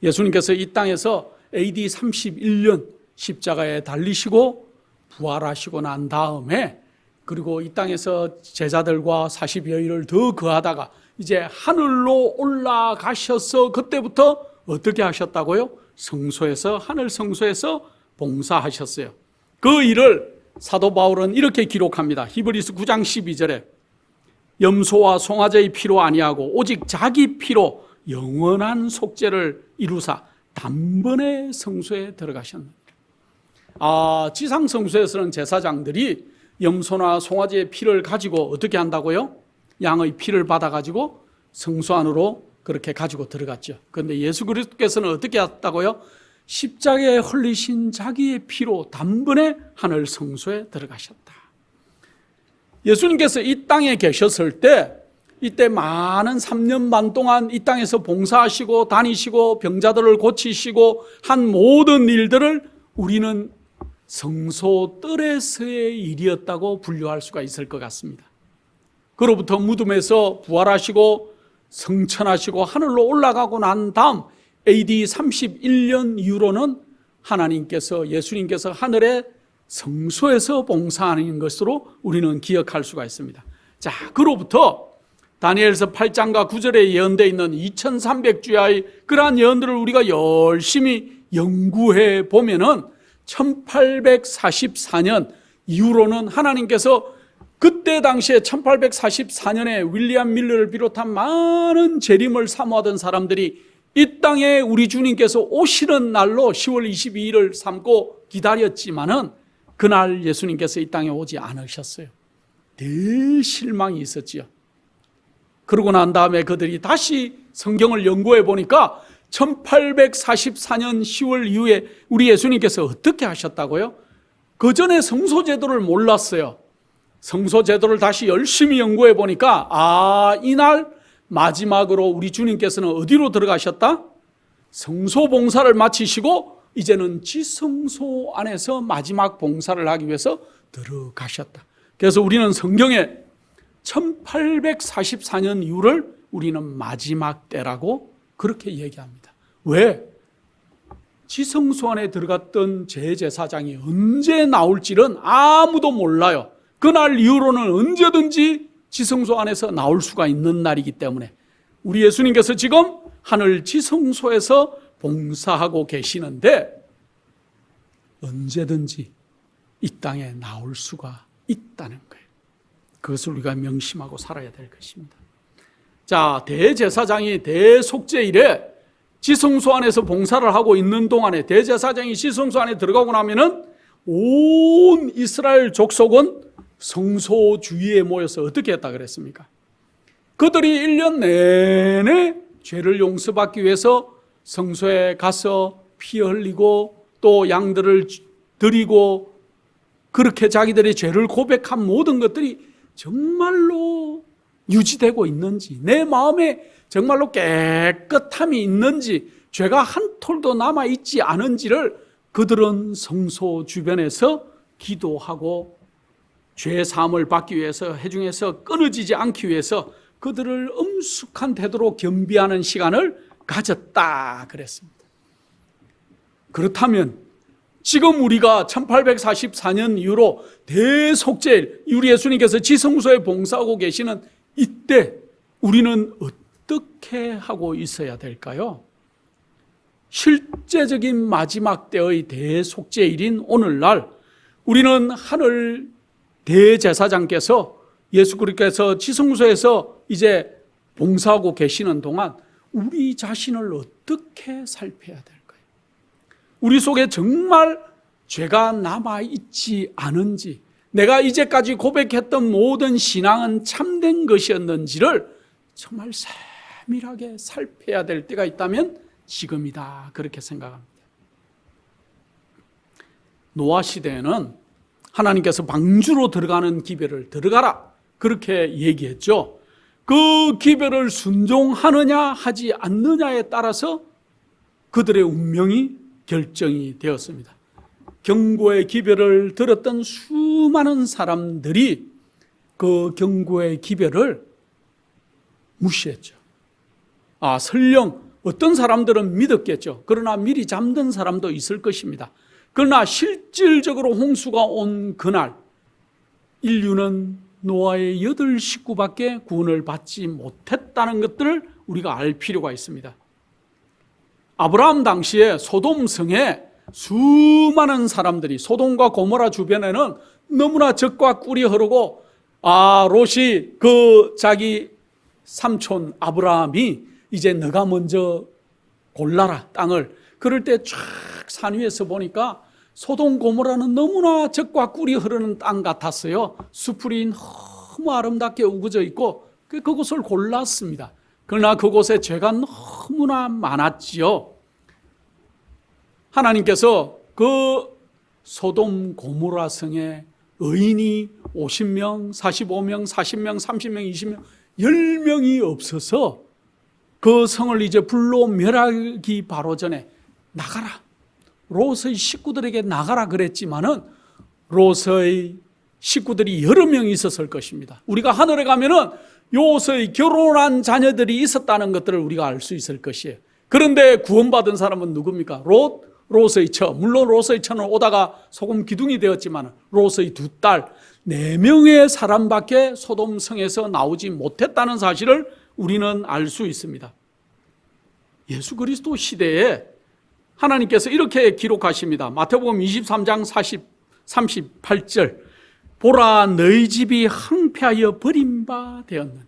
예수님께서 이 땅에서 AD 31년 십자가에 달리시고 부활하시고 난 다음에, 그리고 이 땅에서 제자들과 40여일을 더 거하다가 이제 하늘로 올라가셔서 그때부터 어떻게 하셨다고요? 성소에서, 하늘 성소에서 봉사하셨어요. 그 일을 사도 바울은 이렇게 기록합니다. 히브리서 9장 12절에 염소와 송아지의 피로 아니하고 오직 자기 피로 영원한 속죄를 이루사 단번에 성소에 들어가셨느니라. 지상 성소에서는 제사장들이 염소나 송아지의 피를 가지고 어떻게 한다고요? 양의 피를 받아가지고 성소 안으로 그렇게 가지고 들어갔죠. 그런데 예수 그리스도께서는 어떻게 했다고요? 십자가에 흘리신 자기의 피로 단번에 하늘 성소에 들어가셨다. 예수님께서 이 땅에 계셨을 때, 이때 많은 3년 반 동안 이 땅에서 봉사하시고 다니시고 병자들을 고치시고 한 모든 일들을 우리는 성소 뜰에서의 일이었다고 분류할 수가 있을 것 같습니다. 그로부터 무덤에서 부활하시고 성천하시고 하늘로 올라가고 난 다음 AD 31년 이후로는 하나님께서, 예수님께서 하늘의 성소에서 봉사하는 것으로 우리는 기억할 수가 있습니다. 자, 그로부터 다니엘서 8장과 9절에 예언되어 있는 2300주야의 그러한 예언들을 우리가 열심히 연구해 보면은 1844년 이후로는 하나님께서 그때 당시에 1844년에 윌리엄 밀러를 비롯한 많은 재림을 사모하던 사람들이 이 땅에 우리 주님께서 오시는 날로 10월 22일을 삼고 기다렸지만은 그날 예수님께서 이 땅에 오지 않으셨어요. 대실망이 있었지요. 그러고 난 다음에 그들이 다시 성경을 연구해 보니까 1844년 10월 이후에 우리 예수님께서 어떻게 하셨다고요? 그 전에 성소 제도를 몰랐어요. 성소 제도를 다시 열심히 연구해 보니까 이날 마지막으로 우리 주님께서는 어디로 들어가셨다? 성소 봉사를 마치시고 이제는 지성소 안에서 마지막 봉사를 하기 위해서 들어가셨다. 그래서 우리는 성경에 1844년 이후를 우리는 마지막 때라고 그렇게 얘기합니다. 왜? 지성소 안에 들어갔던 제사장이 언제 나올지는 아무도 몰라요. 그날 이후로는 언제든지 지성소 안에서 나올 수가 있는 날이기 때문에 우리 예수님께서 지금 하늘 지성소에서 봉사하고 계시는데 언제든지 이 땅에 나올 수가 있다는 거예요. 그것을 우리가 명심하고 살아야 될 것입니다. 자, 대제사장이 대속죄일에 지성소 안에서 봉사를 하고 있는 동안에 대제사장이 지성소 안에 들어가고 나면은 온 이스라엘 족속은 성소 주위에 모여서 어떻게 했다 그랬습니까? 그들이 1년 내내 죄를 용서받기 위해서 성소에 가서 피 흘리고 또 양들을 드리고 그렇게 자기들의 죄를 고백한 모든 것들이 정말로 유지되고 있는지, 내 마음에 정말로 깨끗함이 있는지, 죄가 한 톨도 남아있지 않은지를 그들은 성소 주변에서 기도하고 죄 사함을 받기 위해서, 회중에서 끊어지지 않기 위해서 그들을 엄숙한 태도로 겸비하는 시간을 가졌다 그랬습니다. 그렇다면 지금 우리가 1844년 이후로 대속죄일, 우리 예수님께서 지성소에 봉사하고 계시는 이때 우리는 어떻게 하고 있어야 될까요? 실제적인 마지막 때의 대속죄일인 오늘날 우리는 하늘 대제사장께서 예수 그리스도께서 지성소에서 이제 봉사하고 계시는 동안 우리 자신을 어떻게 살펴야 될까요? 우리 속에 정말 죄가 남아있지 않은지, 내가 이제까지 고백했던 모든 신앙은 참된 것이었는지를 정말 세밀하게 살펴야 될 때가 있다면 지금이다, 그렇게 생각합니다. 노아 시대에는 하나님께서 방주로 들어가는 기별을 들어가라, 그렇게 얘기했죠. 그 기별을 순종하느냐 하지 않느냐에 따라서 그들의 운명이 결정이 되었습니다. 경고의 기별을 들었던 수많은 사람들이 그 경고의 기별을 무시했죠. 설령 어떤 사람들은 믿었겠죠. 그러나 미리 잠든 사람도 있을 것입니다. 그러나 실질적으로 홍수가 온 그날 인류는 노아의 8 식구밖에 구원을 받지 못했다는 것들을 우리가 알 필요가 있습니다. 아브라함 당시에 소돔성에 수많은 사람들이, 소돔과 고모라 주변에는 너무나 적과 꿀이 흐르고 롯이 자기 삼촌 아브라함이 이제 너가 먼저 골라라 땅을, 그럴 때 쫙 산 위에서 보니까 소돔 고모라는 너무나 적과 꿀이 흐르는 땅 같았어요. 수풀이 너무 아름답게 우거져 있고 그곳을 골랐습니다. 그러나 그곳에 죄가 너무나 많았지요. 하나님께서 그 소돔 고모라 성에 의인이 50명, 45명, 40명, 30명, 20명, 10명이 없어서 그 성을 이제 불로 멸하기 바로 전에 나가라, 롯의 식구들에게 나가라 그랬지만은 롯의 식구들이 여러 명이 있었을 것입니다. 우리가 하늘에 가면은 롯의 결혼한 자녀들이 있었다는 것들을 우리가 알 수 있을 것이에요. 그런데 구원받은 사람은 누굽니까? 롯의 처. 물론 롯의 처는 오다가 소금 기둥이 되었지만 롯의 2딸, 4명의 사람밖에 소돔 성에서 나오지 못했다는 사실을 우리는 알 수 있습니다. 예수 그리스도 시대에 하나님께서 이렇게 기록하십니다. 마태복음 23장 38절. 보라, 너희 집이 황폐하여 버림바 되었느니라.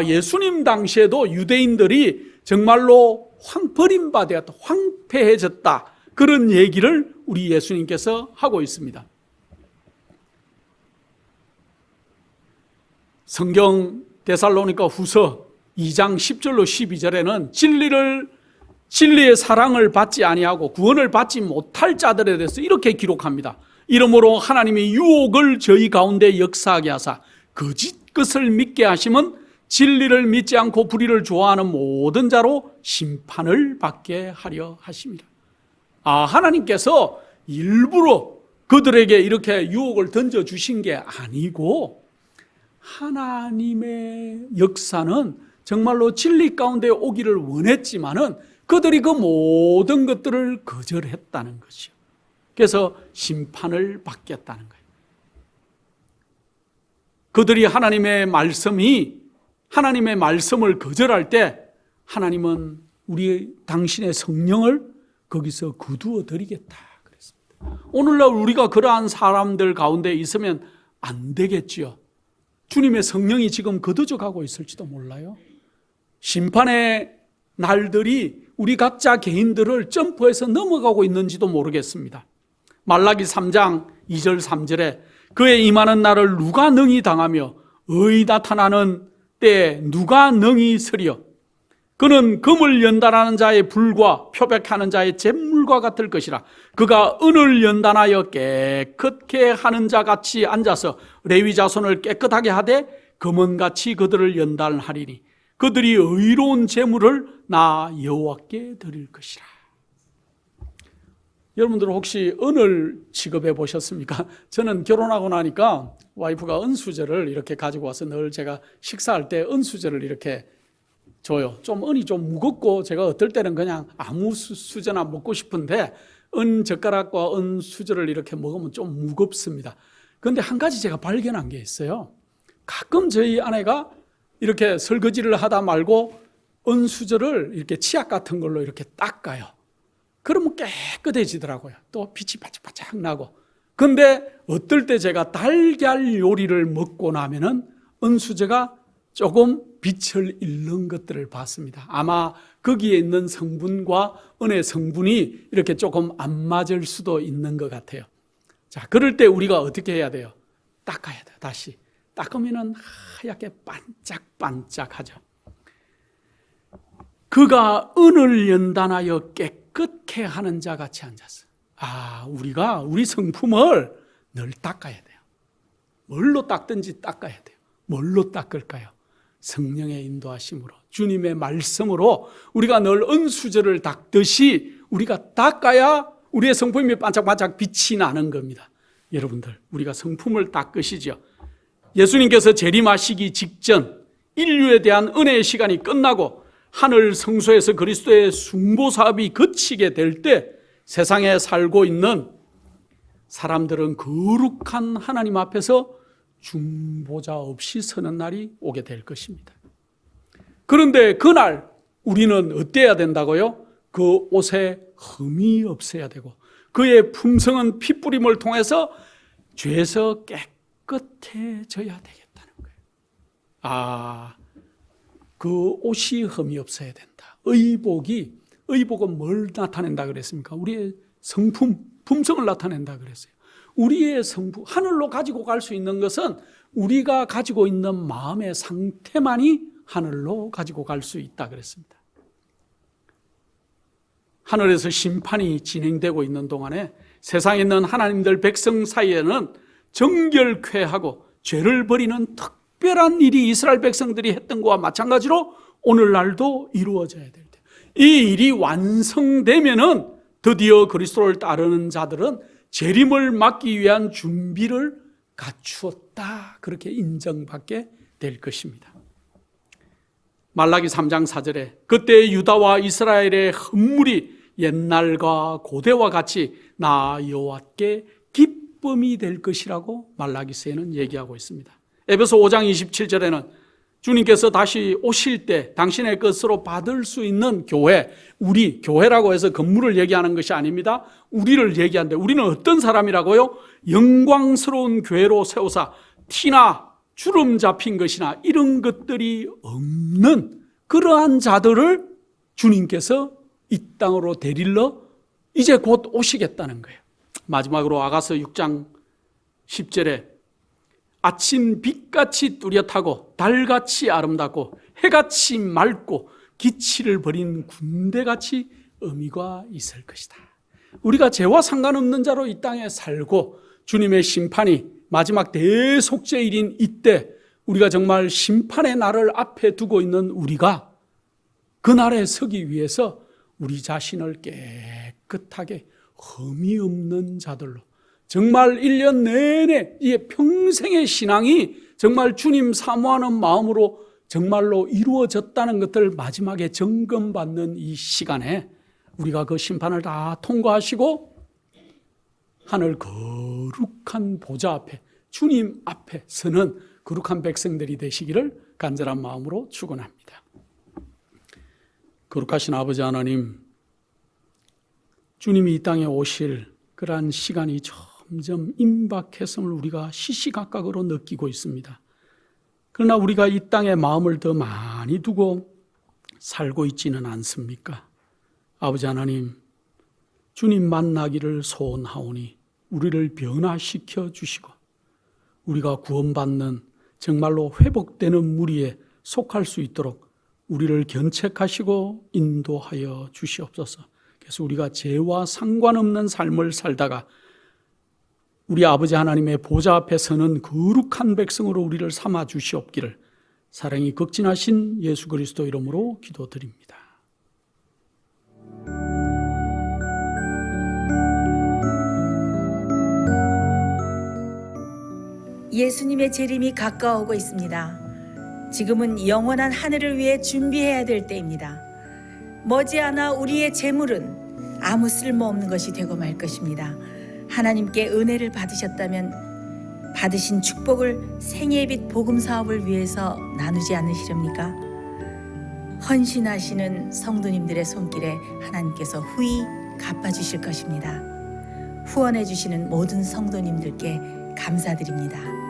예수님 당시에도 유대인들이 정말로 버림바 되었다, 황폐해졌다, 그런 얘기를 우리 예수님께서 하고 있습니다. 성경 데살로니가 후서 2장 10절로 12절에는 진리의 사랑을 받지 아니하고 구원을 받지 못할 자들에 대해서 이렇게 기록합니다. 이러므로 하나님이 유혹을 저희 가운데 역사하게 하사 거짓 것을 믿게 하시면 진리를 믿지 않고 불의를 좋아하는 모든 자로 심판을 받게 하려 하십니다. 하나님께서 일부러 그들에게 이렇게 유혹을 던져주신 게 아니고, 하나님의 역사는 정말로 진리 가운데 오기를 원했지만은 그들이 그 모든 것들을 거절했다는 것이요. 그래서 심판을 받겠다는 거예요. 그들이 하나님의 말씀을 거절할 때 하나님은 당신의 성령을 거기서 거두어 드리겠다 그랬습니다. 오늘날 우리가 그러한 사람들 가운데 있으면 안 되겠지요. 주님의 성령이 지금 거두져 가고 있을지도 몰라요. 심판의 날들이 우리 각자 개인들을 점프해서 넘어가고 있는지도 모르겠습니다. 말라기 3장 2절 3절에 그의 임하는 날을 누가 능히 당하며 의의 나타나는 때에 누가 능히 서리요. 그는 금을 연단하는 자의 불과 표백하는 자의 잿물과 같을 것이라. 그가 은을 연단하여 깨끗게 하는 자 같이 앉아서 레위 자손을 깨끗하게 하되 금은같이 그들을 연단하리니 그들이 의로운 제물을 나 여호와께 드릴 것이라. 여러분들 혹시 은을 취급해 보셨습니까? 저는 결혼하고 나니까 와이프가 은수저를 이렇게 가지고 와서 늘 제가 식사할 때 은수저를 이렇게 줘요. 은이 좀 무겁고 제가 어떨 때는 그냥 아무 수저나 먹고 싶은데 은 젓가락과 은 수저를 이렇게 먹으면 좀 무겁습니다. 그런데 한 가지 제가 발견한 게 있어요. 가끔 저희 아내가 이렇게 설거지를 하다 말고 은 수저를 이렇게 치약 같은 걸로 이렇게 닦아요. 그러면 깨끗해지더라고요. 또 빛이 바짝바짝 나고. 근데 어떨 때 제가 달걀 요리를 먹고 나면은 은수저가 조금 빛을 잃는 것들을 봤습니다. 아마 거기에 있는 성분과 은혜 성분이 이렇게 조금 안 맞을 수도 있는 것 같아요. 자, 그럴 때 우리가 어떻게 해야 돼요? 닦아야 돼요. 다시 닦으면은 하얗게 반짝반짝하죠. 그가 은을 연단하여 깨끗게 하는 자 같이 앉았어요. 우리가 우리 성품을 늘 닦아야 돼요. 뭘로 닦든지 닦아야 돼요. 뭘로 닦을까요? 성령의 인도하심으로, 주님의 말씀으로 우리가 늘 은수저를 닦듯이 우리가 닦아야 우리의 성품이 반짝반짝 빛이 나는 겁니다. 여러분들, 우리가 성품을 닦으시죠. 예수님께서 재림하시기 직전 인류에 대한 은혜의 시간이 끝나고 하늘 성소에서 그리스도의 숭보 사업이 그치게 될 때 세상에 살고 있는 사람들은 거룩한 하나님 앞에서 중보자 없이 서는 날이 오게 될 것입니다. 그런데 그날 우리는 어때야 된다고요? 그 옷에 흠이 없어야 되고 그의 품성은 핏부림을 통해서 죄에서 깨끗해져야 되겠다는 거예요. 그 옷이 흠이 없어야 된다. 의복은 뭘 나타낸다 그랬습니까? 우리의 성품, 품성을 나타낸다 그랬어요. 우리의 성품, 하늘로 가지고 갈 수 있는 것은 우리가 가지고 있는 마음의 상태만이 하늘로 가지고 갈 수 있다 그랬습니다. 하늘에서 심판이 진행되고 있는 동안에 세상에 있는 하나님들 백성 사이에는 정결쾌하고 죄를 버리는 특별한 일이 이스라엘 백성들이 했던 것과 마찬가지로 오늘날도 이루어져야 될 때, 이 일이 완성되면은 드디어 그리스도를 따르는 자들은 재림을 막기 위한 준비를 갖추었다, 그렇게 인정받게 될 것입니다. 말라기 3장 4절에 그때 유다와 이스라엘의 흠물이 옛날과 고대와 같이 나 여호와께 기쁨이 될 것이라고 말라기서에는 얘기하고 있습니다. 에베소 5장 27절에는 주님께서 다시 오실 때 당신의 것으로 받을 수 있는 교회, 우리 교회라고 해서 건물을 얘기하는 것이 아닙니다. 우리를 얘기하는데 우리는 어떤 사람이라고요? 영광스러운 교회로 세우사 티나 주름 잡힌 것이나 이런 것들이 없는 그러한 자들을 주님께서 이 땅으로 데리러 이제 곧 오시겠다는 거예요. 마지막으로 아가서 6장 10절에 아침 빛같이 뚜렷하고 달같이 아름답고 해같이 맑고 기치를 버린 군대같이 의미가 있을 것이다. 우리가 죄와 상관없는 자로 이 땅에 살고 주님의 심판이 마지막 대속죄일인 이때 우리가 정말 심판의 날을 앞에 두고 있는 우리가 그날에 서기 위해서 우리 자신을 깨끗하게 흠이 없는 자들로 정말 1년 내내 이 평생의 신앙이 정말 주님 사모하는 마음으로 정말로 이루어졌다는 것들 마지막에 점검받는 이 시간에 우리가 그 심판을 다 통과하시고 하늘 거룩한 보좌 앞에 주님 앞에 서는 거룩한 백성들이 되시기를 간절한 마음으로 축원합니다. 거룩하신 아버지 하나님, 주님이 이 땅에 오실 그러한 시간이 점점 임박했음을 우리가 시시각각으로 느끼고 있습니다. 그러나 우리가 이 땅에 마음을 더 많이 두고 살고 있지는 않습니까? 아버지 하나님, 주님 만나기를 소원하오니 우리를 변화시켜 주시고 우리가 구원받는 정말로 회복되는 무리에 속할 수 있도록 우리를 견책하시고 인도하여 주시옵소서. 그래서 우리가 죄와 상관없는 삶을 살다가 우리 아버지 하나님의 보좌 앞에 서는 거룩한 백성으로 우리를 삼아 주시옵기를 사랑이 극진하신 예수 그리스도 이름으로 기도드립니다. 예수님의 재림이 가까워오고 있습니다. 지금은 영원한 하늘을 위해 준비해야 될 때입니다. 머지않아 우리의 재물은 아무 쓸모없는 것이 되고 말 것입니다. 하나님께 은혜를 받으셨다면 받으신 축복을 생애의 빛 복음 사업을 위해서 나누지 않으시렵니까? 헌신하시는 성도님들의 손길에 하나님께서 후히 갚아주실 것입니다. 후원해 주시는 모든 성도님들께 감사드립니다.